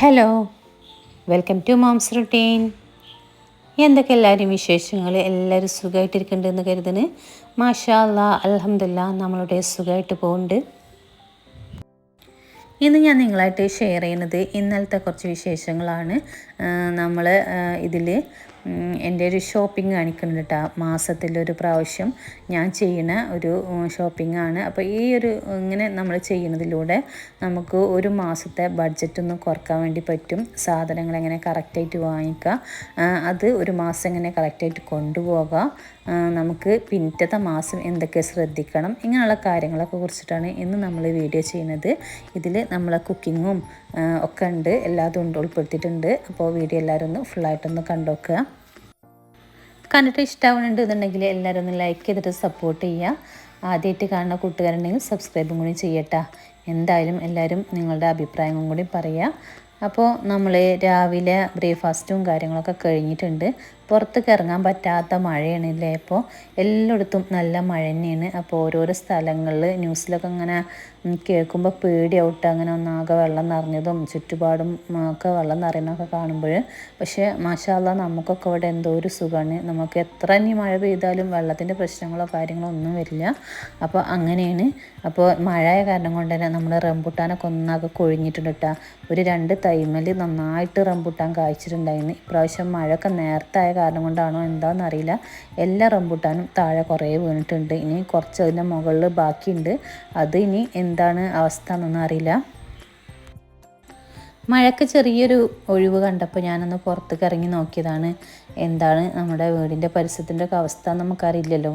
Hello, welcome to mom's routine. എന്തൊക്കെ എല്ലാവരും വിശേഷങ്ങൾ? എല്ലാവരും സുഖമായിട്ടിരിക്കുന്നുണ്ടെന്ന് കരുതുന്നു. മാഷാ അല്ലാ, അൽഹംദുലില്ലാ, നമ്മളുടെ സുഖമായിട്ട് പോകുന്നുണ്ട്. ഇന്ന് ഞാൻ നിങ്ങളായിട്ട് ഷെയർ ചെയ്യുന്നത് ഇന്നലത്തെ കുറച്ച് വിശേഷങ്ങളാണ്. നമ്മൾ ഇതിൽ എൻ്റെ ഒരു ഷോപ്പിംഗ് കാണിക്കുന്നുണ്ട് കേട്ടോ. മാസത്തിലൊരു പ്രാവശ്യം ഞാൻ ചെയ്യുന്ന ഒരു ഷോപ്പിംഗാണ്. അപ്പോൾ ഈ ഒരു ഇങ്ങനെ നമ്മൾ ചെയ്യുന്നതിലൂടെ നമുക്ക് ഒരു മാസത്തെ ബഡ്ജറ്റ് ഒന്ന് കുറക്കാൻ വേണ്ടി പറ്റും. സാധനങ്ങൾ എങ്ങനെ കറക്റ്റായിട്ട് വാങ്ങിക്കുക, അത് ഒരു മാസം എങ്ങനെ കറക്റ്റായിട്ട് കൊണ്ടുപോകാം, നമുക്ക് പിന്നത്തെ മാസം എന്തൊക്കെ ശ്രദ്ധിക്കണം, ഇങ്ങനെയുള്ള കാര്യങ്ങളൊക്കെ കുറിച്ചിട്ടാണ് ഇന്ന് നമ്മൾ വീഡിയോ ചെയ്യുന്നത്. ഇതിൽ നമ്മളെ കുക്കിങ്ങും ഒക്കെ ഉണ്ട്, എല്ലാതും ഉൾപ്പെടുത്തിയിട്ടുണ്ട്. അപ്പോൾ വീഡിയോ എല്ലാവരും ഒന്ന് ഫുള്ളായിട്ടൊന്ന് കണ്ടുനോക്കുക. കണ്ടിട്ട് ഇഷ്ടമാവുന്നുണ്ട് എന്നുണ്ടെങ്കിൽ എല്ലാവരും ഒന്ന് ലൈക്ക് ചെയ്തിട്ട് സപ്പോർട്ട് ചെയ്യുക. ആദ്യമായിട്ട് കാണുന്ന കൂട്ടുകാരുണ്ടെങ്കിൽ സബ്സ്ക്രൈബും കൂടി ചെയ്യട്ടെ. എന്തായാലും എല്ലാവരും നിങ്ങളുടെ അഭിപ്രായങ്ങളും കൂടി പറയുക. അപ്പോൾ നമ്മൾ രാവിലെ ബ്രേക്ക്ഫാസ്റ്റും കാര്യങ്ങളൊക്കെ കഴിഞ്ഞിട്ടുണ്ട്. പുറത്തേക്ക് ഇറങ്ങാൻ പറ്റാത്ത മഴയാണല്ലേ. ഇപ്പോൾ എല്ലായിടത്തും നല്ല മഴ തന്നെയാണ്. അപ്പോൾ ഓരോരോ സ്ഥലങ്ങളിൽ ന്യൂസിലൊക്കെ ഇങ്ങനെ കേൾക്കുമ്പോൾ പേടിയാവട്ടെ, അങ്ങനെ ഒന്നാകെ വെള്ളം നിറഞ്ഞതും ചുറ്റുപാടും ഒക്കെ വെള്ളം നിറയുന്നതൊക്കെ കാണുമ്പോൾ. പക്ഷേ മാഷാ അല്ലാ, നമുക്കൊക്കെ ഇവിടെ എന്തോ ഒരു സുഖമാണ്. നമുക്ക് എത്ര ഇനി മഴ പെയ്താലും വെള്ളത്തിൻ്റെ പ്രശ്നങ്ങളോ കാര്യങ്ങളോ ഒന്നും വരില്ല. അപ്പോൾ അങ്ങനെയാണ്. അപ്പോൾ മഴയായ കാരണം കൊണ്ട് തന്നെ നമ്മൾ റംബുട്ടാനൊക്കെ ഒന്നാകെ കൊഴിഞ്ഞിട്ടുണ്ട് കേട്ടോ. ഒരു 2 തൈമൽ നന്നായിട്ട് റംബുട്ടാൻ കായ്ച്ചിട്ടുണ്ടായിരുന്നു. ഇപ്രാവശ്യം മഴയൊക്കെ നേരത്തെ ആയ കാരണം കൊണ്ടാണോ എന്താണെന്നറിയില്ല, എല്ലാ റംബുട്ടാനും താഴെ കുറേ വീണിട്ടുണ്ട്. ഇനി കുറച്ച് അതിൻ്റെ മുകളിൽ ബാക്കിയുണ്ട്. അത് ഇനി എന്താണ് അവസ്ഥ എന്നൊന്നും അറിയില്ല. മഴയ്ക്ക് ചെറിയൊരു ഒഴിവ് കണ്ടപ്പോൾ ഞാനൊന്ന് പുറത്തേക്ക് ഇറങ്ങി നോക്കിയതാണ്. എന്താണ് നമ്മുടെ വീടിൻ്റെ പരിസരത്തിൻ്റെ ഒക്കെ അവസ്ഥ നമുക്കറിയില്ലല്ലോ.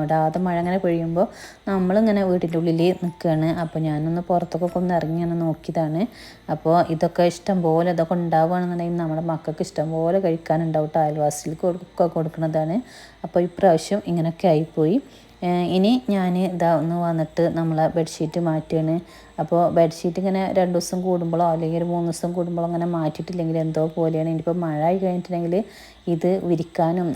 വിടാതെ മഴ ഇങ്ങനെ പെയ്യുമ്പോൾ നമ്മളിങ്ങനെ വീടിൻ്റെ ഉള്ളിൽ നിൽക്കുകയാണ്. അപ്പോൾ ഞാനൊന്ന് പുറത്തൊക്കെ ഒന്ന് ഇറങ്ങി ഒന്ന് നോക്കിയതാണ്. അപ്പോൾ ഇതൊക്കെ ഇഷ്ടം പോലെ ഇതൊക്കെ ഉണ്ടാവുകയാണെന്നുണ്ടെങ്കിൽ നമ്മുടെ മക്കൾക്ക് ഇഷ്ടം പോലെ കഴിക്കാനുണ്ടാവും. അയൽവാസികൾക്ക് കൊടുക്കുന്നതാണ്. അപ്പോൾ ഇപ്രാവശ്യം ഇങ്ങനെയൊക്കെ ആയിപ്പോയി. ഇനി ഞാൻ ഇതാ ഒന്ന് വന്നിട്ട് നമ്മളെ ബെഡ്ഷീറ്റ് മാറ്റുകയാണ്. അപ്പോൾ ബെഡ്ഷീറ്റ് ഇങ്ങനെ 2 ദിവസം കൂടുമ്പോഴോ അല്ലെങ്കിൽ ഒരു 3 ദിവസം കൂടുമ്പോഴോ അങ്ങനെ മാറ്റിയിട്ടില്ലെങ്കിൽ എന്തോ പോലെയാണ്. ഇനിയിപ്പോൾ മഴ ആയി കഴിഞ്ഞിട്ടുണ്ടെങ്കിൽ ഇത് വിരിക്കാനും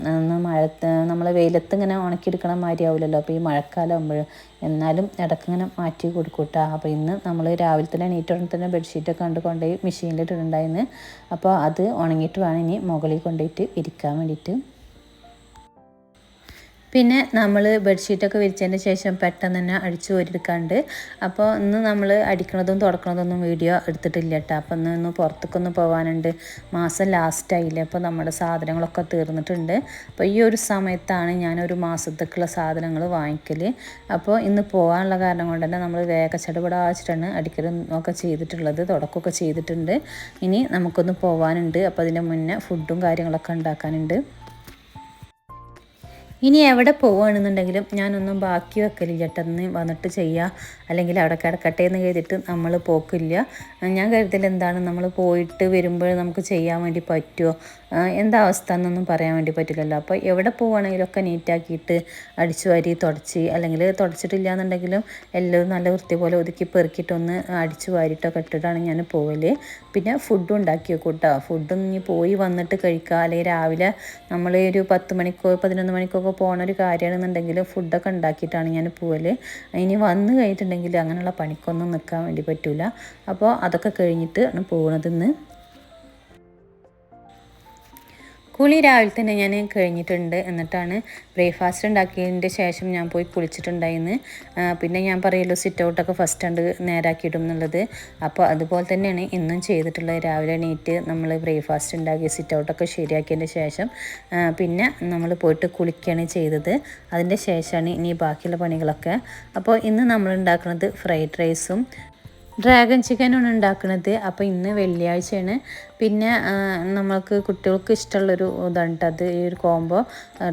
നമ്മൾ വെയിലത്ത് ഇങ്ങനെ ഉണക്കിയെടുക്കണ മാതിരി ആവില്ലല്ലോ. അപ്പോൾ ഈ മഴക്കാലം ആകുമ്പോൾ എന്നാലും ഇടയ്ക്കിങ്ങനെ മാറ്റി കൊടുക്കൂട്ടാ. അപ്പോൾ ഇന്ന് നമ്മൾ രാവിലെ തന്നെ എണീറ്റുടനെ തന്നെ ബെഡ്ഷീറ്റൊക്കെ കൊണ്ടുപോയി മെഷീനിലിട്ടിട്ടുണ്ടായിരുന്നു. അപ്പോൾ അത് ഉണങ്ങിയിട്ട് വേണം ഇനി മുകളിൽ കൊണ്ടുപോയിട്ട് വിരിക്കാൻ വേണ്ടിയിട്ട്. പിന്നെ നമ്മൾ ബെഡ്ഷീറ്റൊക്കെ വിരിച്ചതിന് ശേഷം പെട്ടെന്ന് തന്നെ അടിച്ചു കോരിയെടുക്കാണ്ട്. അപ്പോൾ ഇന്ന് നമ്മൾ അടിക്കണതും തുടക്കണതൊന്നും വീഡിയോ എടുത്തിട്ടില്ല കേട്ടോ. അപ്പോൾ ഇന്ന് പുറത്തേക്കൊന്ന് പോകാനുണ്ട്. മാസം ലാസ്റ്റായില്ലേ, അപ്പോൾ നമ്മുടെ സാധനങ്ങളൊക്കെ തീർന്നിട്ടുണ്ട്. അപ്പോൾ ഈ ഒരു സമയത്താണ് ഞാനൊരു മാസത്തേക്കുള്ള സാധനങ്ങൾ വാങ്ങിക്കൽ. അപ്പോൾ ഇന്ന് പോകാനുള്ള കാരണം കൊണ്ട് തന്നെ നമ്മൾ വേഗച്ചടപടാച്ചിട്ടാണ് അടിക്കലും ഒക്കെ ചെയ്തിട്ടുള്ളത്, തുടക്കമൊക്കെ ചെയ്തിട്ടുണ്ട്. ഇനി നമുക്കൊന്ന് പോകാനുണ്ട്. അപ്പോൾ അതിൻ്റെ മുന്നേ ഫുഡും കാര്യങ്ങളൊക്കെ ഉണ്ടാക്കാനുണ്ട്. ഇനി എവിടെ പോവുകയാണെന്നുണ്ടെങ്കിലും ഞാനൊന്നും ബാക്കി വെക്കലില്ല കേട്ടെന്ന് വന്നിട്ട് ചെയ്യുക, അല്ലെങ്കിൽ അവിടെ കിടക്കട്ടെ എന്ന് കരുതിയിട്ട് നമ്മൾ പോക്കില്ല. ഞാൻ കരുതൽ എന്താണ്, നമ്മൾ പോയിട്ട് വരുമ്പോൾ നമുക്ക് ചെയ്യാൻ വേണ്ടി പറ്റുമോ, എന്താ അവസ്ഥ എന്നൊന്നും പറയാൻ വേണ്ടി പറ്റില്ലല്ലോ. അപ്പോൾ എവിടെ പോവുകയാണെങ്കിലൊക്കെ നീറ്റാക്കിയിട്ട് അടിച്ചു വാരി തുടച്ച്, അല്ലെങ്കിൽ തുടച്ചിട്ടില്ല എന്നുണ്ടെങ്കിലും എല്ലാവരും നല്ല വൃത്തി പോലെ ഒതുക്കി പെറുക്കിയിട്ടൊന്ന് അടിച്ചു വാരിയിട്ടൊക്കെ ഇട്ടിട്ടാണ് ഞാൻ പോവൽ. പിന്നെ ഫുഡും ഉണ്ടാക്കി വെക്കും കേട്ടോ. ഫുഡും ഇനി പോയി വന്നിട്ട് കഴിക്കുക, അല്ലെങ്കിൽ രാവിലെ നമ്മൾ ഒരു 10 മണിക്കോ 11 മണിക്കോ പോകണ ഒരു കാര്യമാണെന്നുണ്ടെങ്കിൽ ഫുഡൊക്കെ ഉണ്ടാക്കിയിട്ടാണ് ഞാൻ പോവൽ. ഇനി വന്ന് കഴിഞ്ഞിട്ടുണ്ടെങ്കിൽ അങ്ങനെയുള്ള പണിക്കൊന്നും നിൽക്കാൻ വേണ്ടി പറ്റില്ല. അപ്പോൾ അതൊക്കെ കഴിഞ്ഞിട്ട് ആണ് പോകുന്നതെന്ന്. കുളി രാവിലെ തന്നെ ഞാൻ കഴിഞ്ഞിട്ടുണ്ട്. എന്നിട്ടാണ് ബ്രേക്ക്ഫാസ്റ്റ് ഉണ്ടാക്കിയതിൻ്റെ ശേഷം ഞാൻ പോയി കുളിച്ചിട്ടുണ്ടായിരുന്നു. പിന്നെ ഞാൻ പറയുമല്ലോ സിറ്റ് ഔട്ടൊക്കെ ഫസ്റ്റ് കണ്ട് നേരാക്കിയിടും എന്നുള്ളത്. അപ്പോൾ അതുപോലെ തന്നെയാണ് ഇന്നും ചെയ്തിട്ടുള്ളത്. രാവിലെ എണീറ്റ് നമ്മൾ ബ്രേക്ക്ഫാസ്റ്റ് ഉണ്ടാക്കി സിറ്റ് ഔട്ടൊക്കെ ശരിയാക്കിയതിൻ്റെ ശേഷം പിന്നെ നമ്മൾ പോയിട്ട് കുളിക്കുകയാണ് ചെയ്തത്. അതിൻ്റെ ശേഷമാണ് ഇനി ബാക്കിയുള്ള പണികളൊക്കെ. അപ്പോൾ ഇന്ന് നമ്മൾ ഉണ്ടാക്കുന്നത് ഫ്രൈഡ് റൈസും ഡ്രാഗൺ ചിക്കനാണ് ഉണ്ടാക്കുന്നത്. അപ്പോൾ ഇന്ന് വെള്ളിയാഴ്ചയാണ്. പിന്നെ നമ്മൾക്ക് കുട്ടികൾക്ക് ഇഷ്ടമുള്ളൊരു ഇതാണ് അത്, ഈ ഒരു കോംബോ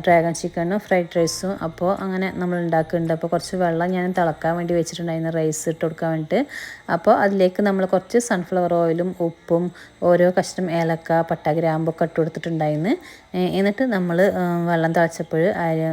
ഡ്രാഗൺ ചിക്കനും ഫ്രൈഡ് റൈസും. അപ്പോൾ അങ്ങനെ നമ്മൾ ഉണ്ടാക്കുന്നുണ്ട്. അപ്പോൾ കുറച്ച് വെള്ളം ഞാൻ തിളക്കാൻ വേണ്ടി വെച്ചിട്ടുണ്ടായിരുന്നു, റൈസ് ഇട്ട് കൊടുക്കാൻ വേണ്ടിയിട്ട്. അപ്പോൾ അതിലേക്ക് നമ്മൾ കുറച്ച് സൺഫ്ലവർ ഓയിലും ഉപ്പും ഓരോ കഷ്ണം ഏലക്ക പട്ട ഗ്രാമ്പൊക്കെ ഇട്ട് കൊടുത്തിട്ടുണ്ടായിരുന്നു. എന്നിട്ട് നമ്മൾ വെള്ളം തിളച്ചപ്പോൾ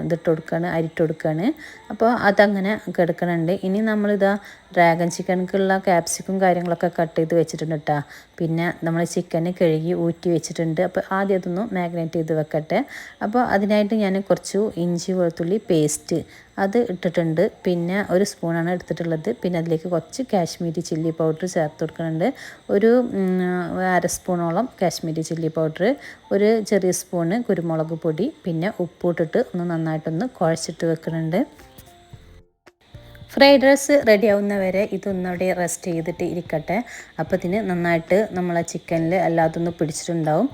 ഇതിട്ട് കൊടുക്കുകയാണ്, അരിട്ട് കൊടുക്കുകയാണ്. അപ്പോൾ അതങ്ങനെ കിടക്കണുണ്ട്. ഇനി നമ്മളിതാ ഡ്രാഗൺ ചിക്കൻക്കുള്ള ക്യാപ്സിക്കും കാര്യങ്ങളൊക്കെ കട്ട് ചെയ്ത് വെച്ചിട്ടുണ്ട് കേട്ടോ. പിന്നെ നമ്മൾ ചിക്കൻ ചിക്കന് കഴുകി ഊറ്റി വെച്ചിട്ടുണ്ട്. അപ്പോൾ ആദ്യം അതൊന്ന് മാഗ്നേറ്റ് ചെയ്ത് വെക്കട്ടെ. അപ്പോൾ അതിനായിട്ട് ഞാൻ കുറച്ച് ഇഞ്ചി വെളുത്തുള്ളി പേസ്റ്റ് അത് ഇട്ടിട്ടുണ്ട്. പിന്നെ ഒരു സ്പൂണാണ് എടുത്തിട്ടുള്ളത്. പിന്നെ അതിലേക്ക് കുറച്ച് കാശ്മീരി ചില്ലി പൗഡർ ചേർത്ത് കൊടുക്കുന്നുണ്ട്. ഒരു അര സ്പൂണോളം കാശ്മീരി ചില്ലി പൗഡർ, ഒരു ചെറിയ സ്പൂണ് കുരുമുളക് പൊടി, പിന്നെ ഉപ്പിട്ടിട്ട് ഒന്ന് നന്നായിട്ടൊന്ന് കുഴച്ചിട്ട് വെക്കുന്നുണ്ട്. ഫ്രൈഡ് റൈസ് റെഡി ആവുന്നവരെ ഇതൊന്നവിടെ റെസ്റ്റ് ചെയ്തിട്ട് ഇരിക്കട്ടെ. അപ്പോൾ ഇതിന് നന്നായിട്ട് നമ്മളെ ചിക്കനിൽ അല്ലാതൊന്ന് പിടിച്ചിട്ടുണ്ടാവും.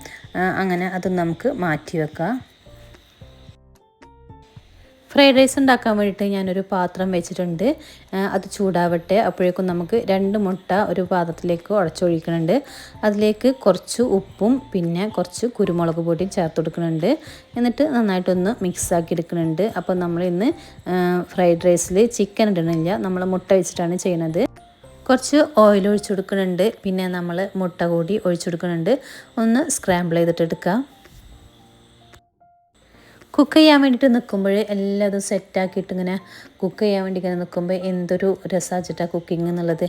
അങ്ങനെ അത് നമുക്ക് മാറ്റി വെക്കാം. ഫ്രൈഡ് റൈസ് ഉണ്ടാക്കാൻ വേണ്ടിയിട്ട് ഞാനൊരു പാത്രം വെച്ചിട്ടുണ്ട്. അത് ചൂടാവട്ടെ. അപ്പോഴേക്കും നമുക്ക് 2 മുട്ട ഒരു പാത്രത്തിലേക്ക് ഉടച്ചൊഴിക്കുന്നുണ്ട്. അതിലേക്ക് കുറച്ച് ഉപ്പും പിന്നെ കുറച്ച് കുരുമുളക് പൊടിയും ചേർത്ത് കൊടുക്കുന്നുണ്ട്. എന്നിട്ട് നന്നായിട്ടൊന്ന് മിക്സ് ആക്കി എടുക്കുന്നുണ്ട്. അപ്പോൾ നമ്മളിന്ന് ഫ്രൈഡ് റൈസിൽ ചിക്കൻ ഇടണില്ല, നമ്മൾ മുട്ട വെച്ചിട്ടാണ് ചെയ്യുന്നത്. കുറച്ച് ഓയിൽ ഒഴിച്ചു കൊടുക്കുന്നുണ്ട്. പിന്നെ നമ്മൾ മുട്ട കൂടി ഒഴിച്ചു കൊടുക്കുന്നുണ്ട്. ഒന്ന് സ്ക്രാമ്പിൾ ചെയ്തിട്ട് എടുക്കുക. കുക്ക് ചെയ്യാൻ വേണ്ടിയിട്ട് നിൽക്കുമ്പോൾ എല്ലാതും സെറ്റാക്കിയിട്ട് ഇങ്ങനെ കുക്ക് ചെയ്യാൻ വേണ്ടി ഇങ്ങനെ നിൽക്കുമ്പോൾ എന്തൊരു രസമാച്ചിട്ടാണ് കുക്കിംഗ് എന്നുള്ളത്.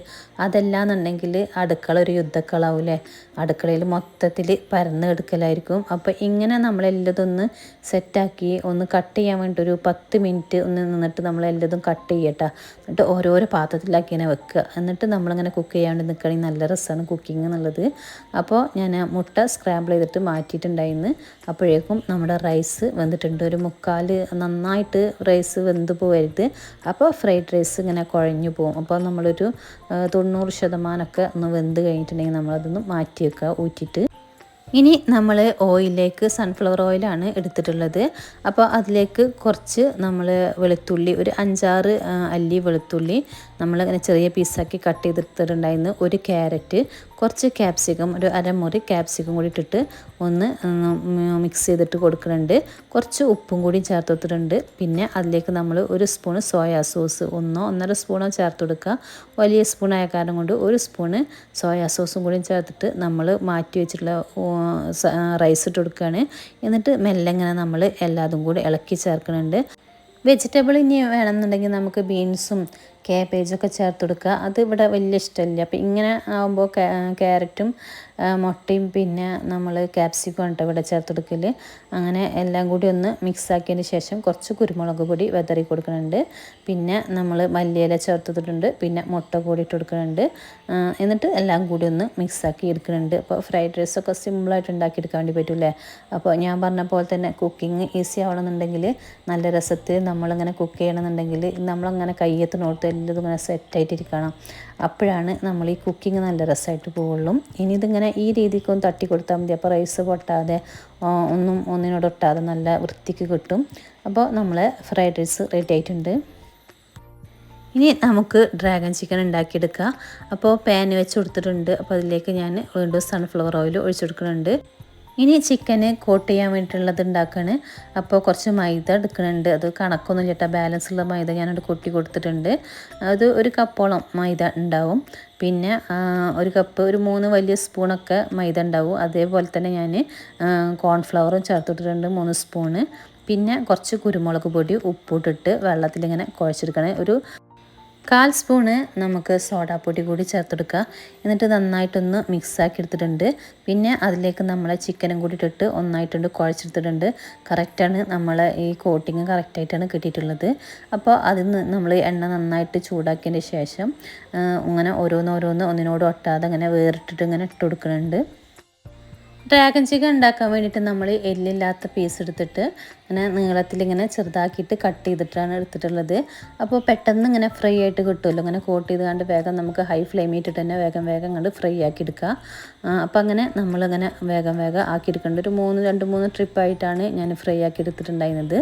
അതല്ലാന്നുണ്ടെങ്കിൽ അടുക്കള ഒരു യുദ്ധക്കളാവൂലേ, അടുക്കളയിൽ മൊത്തത്തിൽ പരന്ന് എടുക്കലായിരിക്കും. അപ്പോൾ ഇങ്ങനെ നമ്മളെല്ലതും ഒന്ന് സെറ്റാക്കി ഒന്ന് കട്ട് ചെയ്യാൻ വേണ്ടി ഒരു 10 മിനിറ്റ് ഒന്ന് നിന്നിട്ട് നമ്മളെല്ലതും കട്ട് ചെയ്യട്ടോ. എന്നിട്ട് ഓരോരോ പാത്രത്തിലാക്കി ഇങ്ങനെ വെക്കുക. എന്നിട്ട് നമ്മളിങ്ങനെ കുക്ക് ചെയ്യാൻ വേണ്ടി നിൽക്കുകയാണെങ്കിൽ നല്ല രസമാണ് കുക്കിംഗ് എന്നുള്ളത്. അപ്പോൾ ഞാൻ മുട്ട സ്ക്രാമ്പിൾ ചെയ്തിട്ട് മാറ്റിയിട്ടുണ്ടായിരുന്നു. അപ്പോഴേക്കും നമ്മുടെ റൈസ് വെന്തിട്ടുണ്ട്. ഒരു 3/4 നന്നായിട്ട് റൈസ് വെന്ത് പോകരുത്. അപ്പോൾ ഫ്രൈഡ് റൈസ് ഇങ്ങനെ കുഴഞ്ഞു പോകും. അപ്പോൾ നമ്മളൊരു 90% ഒന്ന് വെന്ത് കഴിഞ്ഞിട്ടുണ്ടെങ്കിൽ നമ്മളതൊന്ന് മാറ്റി വെക്കുക ഊറ്റിയിട്ട്. ഇനി നമ്മൾ ഓയിലേക്ക് സൺഫ്ലവർ ഓയിലാണ് എടുത്തിട്ടുള്ളത്. അപ്പോൾ അതിലേക്ക് കുറച്ച് നമ്മൾ വെളുത്തുള്ളി, ഒരു 5-6 അല്ലി വെളുത്തുള്ളി നമ്മളിങ്ങനെ ചെറിയ പീസാക്കി കട്ട് ചെയ്തിട്ടുണ്ടായിരുന്നു. ഒരു ക്യാരറ്റ്, കുറച്ച് ക്യാപ്സിക്കം, ഒരു അരമുറി ക്യാപ്സിക്കം കൂടി ഇട്ടിട്ട് ഒന്ന് മിക്സ് ചെയ്തിട്ട് കൊടുക്കുന്നുണ്ട്. കുറച്ച് ഉപ്പും കൂടി ചേർത്ത് കൊടുത്തിട്ടുണ്ട്. പിന്നെ അതിലേക്ക് നമ്മൾ ഒരു സ്പൂണ് സോയാ സോസ്, 1-1.5 സ്പൂണോ ചേർത്ത് കൊടുക്കുക. വലിയ സ്പൂണായ കാരണം കൊണ്ട് ഒരു സ്പൂണ് സോയാ സോസും കൂടി ചേർത്തിട്ട് നമ്മൾ മാറ്റി വെച്ചിട്ടുള്ള റൈസ് ഇട്ട് കൊടുക്കുകയാണ്. എന്നിട്ട് മെല്ലെ ഇങ്ങനെ നമ്മൾ എല്ലാതും കൂടി ഇളക്കി ചേർക്കുന്നുണ്ട്. വെജിറ്റബിൾ ഇനി വേണമെന്നുണ്ടെങ്കിൽ നമുക്ക് ബീൻസും കാബേജൊക്കെ ചേർത്ത് കൊടുക്കുക. അത് ഇവിടെ വലിയ ഇഷ്ടമില്ല. അപ്പോൾ ഇങ്ങനെ ആകുമ്പോൾ ക്യാരറ്റും മുട്ടയും പിന്നെ നമ്മൾ ക്യാപ്സിക്കം ആണ് ഇവിടെ ചേർത്ത് കൊടുക്കൽ. അങ്ങനെ എല്ലാം കൂടി ഒന്ന് മിക്സ് ആക്കിയതിന് ശേഷം കുറച്ച് കുരുമുളക് പൊടി വെതറി കൊടുക്കുന്നുണ്ട്. പിന്നെ നമ്മൾ മല്ലിയില ചേർത്തിട്ടുണ്ട്. പിന്നെ മുട്ട കൂടി ഇട്ട് കൊടുക്കുന്നുണ്ട്. എന്നിട്ട് എല്ലാം കൂടി ഒന്ന് മിക്സ് ആക്കി എടുക്കുന്നുണ്ട്. അപ്പോൾ ഫ്രൈഡ് റൈസൊക്കെ സിമ്പിളായിട്ട് ഉണ്ടാക്കിയെടുക്കാൻ വേണ്ടി പറ്റില്ലേ. അപ്പോൾ ഞാൻ പറഞ്ഞ പോലെ തന്നെ കുക്കിംഗ് ഈസി ആവണമെന്നുണ്ടെങ്കിൽ നല്ല രസത്തിൽ നമ്മളിങ്ങനെ കുക്ക് ചെയ്യണമെന്നുണ്ടെങ്കിൽ നമ്മളങ്ങനെ കയ്യെത്തിനോട്ട് എല്ലതും ഇങ്ങനെ സെറ്റായിട്ടിരിക്കണം. അപ്പോഴാണ് നമ്മൾ ഈ കുക്കിംഗ് നല്ല രസമായിട്ട് പോവുള്ളൂ. ഇനി ഇതിങ്ങനെ ഈ രീതിക്കൊന്ന് തട്ടി കൊടുത്താൽ മതി. അപ്പോൾ റൈസ് പൊട്ടാതെ ഒന്നിനോട് ഒട്ടാതെ നല്ല വൃത്തിക്ക് കിട്ടും. അപ്പോൾ നമ്മളെ ഫ്രൈഡ് റൈസ് റെഡി ആയിട്ടുണ്ട്. ഇനി നമുക്ക് ഡ്രാഗൺ ചിക്കൻ ഉണ്ടാക്കിയെടുക്കാം. അപ്പോൾ പാൻ വെച്ച് കൊടുത്തിട്ടുണ്ട്. അപ്പോൾ അതിലേക്ക് ഞാൻ വീണ്ടും സൺഫ്ലവർ ഓയിൽ ഒഴിച്ചു കൊടുക്കുന്നുണ്ട്. ഇനി ചിക്കന് കോട്ട് ചെയ്യാൻ വേണ്ടിയിട്ടുള്ളത് ഉണ്ടാക്കുകയാണ്. അപ്പോൾ കുറച്ച് മൈദ എടുക്കുന്നുണ്ട്. അത് കണക്കൊന്നും ചേട്ടാ, ബാലൻസ് ഉള്ള മൈദ ഞാനത് കൊട്ടി കൊടുത്തിട്ടുണ്ട്. അത് ഒരു കപ്പോളം മൈദ ഉണ്ടാവും. പിന്നെ ഒരു കപ്പ്, ഒരു 3 വലിയ സ്പൂണൊക്കെ മൈദ ഉണ്ടാവും. അതേപോലെ തന്നെ ഞാൻ കോൺഫ്ലവറും ചേർത്തിട്ടുണ്ട് 3 സ്പൂണ്. പിന്നെ കുറച്ച് കുരുമുളക് പൊടി ഉപ്പിട്ടിട്ട് വെള്ളത്തിലിങ്ങനെ കുഴച്ചെടുക്കണം. ഒരു 1/4 സ്പൂണ് നമുക്ക് സോഡാപ്പൊടി കൂടി ചേർത്തെടുക്കുക. എന്നിട്ട് നന്നായിട്ടൊന്ന് മിക്സാക്കി എടുത്തിട്ടുണ്ട്. പിന്നെ അതിലേക്ക് നമ്മൾ ചിക്കനും കൂടി ഇട്ടിട്ട് ഒന്നായിട്ടുണ്ട് കുഴച്ചെടുത്തിട്ടുണ്ട്. കറക്റ്റാണ്, നമ്മളെ ഈ കോട്ടിങ് കറക്റ്റായിട്ടാണ് കിട്ടിയിട്ടുള്ളത്. അപ്പോൾ അതിൽ നിന്ന് നമ്മൾ എണ്ണ നന്നായിട്ട് ചൂടാക്കിയതിന് ശേഷം ഇങ്ങനെ ഓരോന്നോരോന്ന് ഒന്നിനോട് ഒട്ടാതെ അങ്ങനെ വേറിട്ടിട്ട് ഇങ്ങനെ ഇട്ട് കൊടുക്കുന്നുണ്ട്. ഡ്രാഗൺ ചിക്കൻ ഉണ്ടാക്കാൻ വേണ്ടിയിട്ട് നമ്മൾ എല്ലില്ലാത്ത പീസ് എടുത്തിട്ട് ഇങ്ങനെ നീളത്തിലിങ്ങനെ ചെറുതാക്കിയിട്ട് കട്ട് ചെയ്തിട്ടാണ് എടുത്തിട്ടുള്ളത്. അപ്പോൾ പെട്ടെന്ന് ഇങ്ങനെ ഫ്രൈ ആയിട്ട് കിട്ടുമല്ലോ. ഇങ്ങനെ കോട്ട് ചെയ്ത് കണ്ട് വേഗം നമുക്ക് ഹൈ ഫ്ലെയിമിൽ ഇട്ടിട്ട് തന്നെ വേഗം കണ്ട് ഫ്രൈ ആക്കി എടുക്കുക. അപ്പോൾ അങ്ങനെ നമ്മളിങ്ങനെ വേഗം ആക്കിയെടുക്കേണ്ട ഒരു 2-3 ട്രിപ്പായിട്ടാണ് ഞാൻ ഫ്രൈ ആക്കി എടുത്തിട്ടുണ്ടായിരുന്നത്.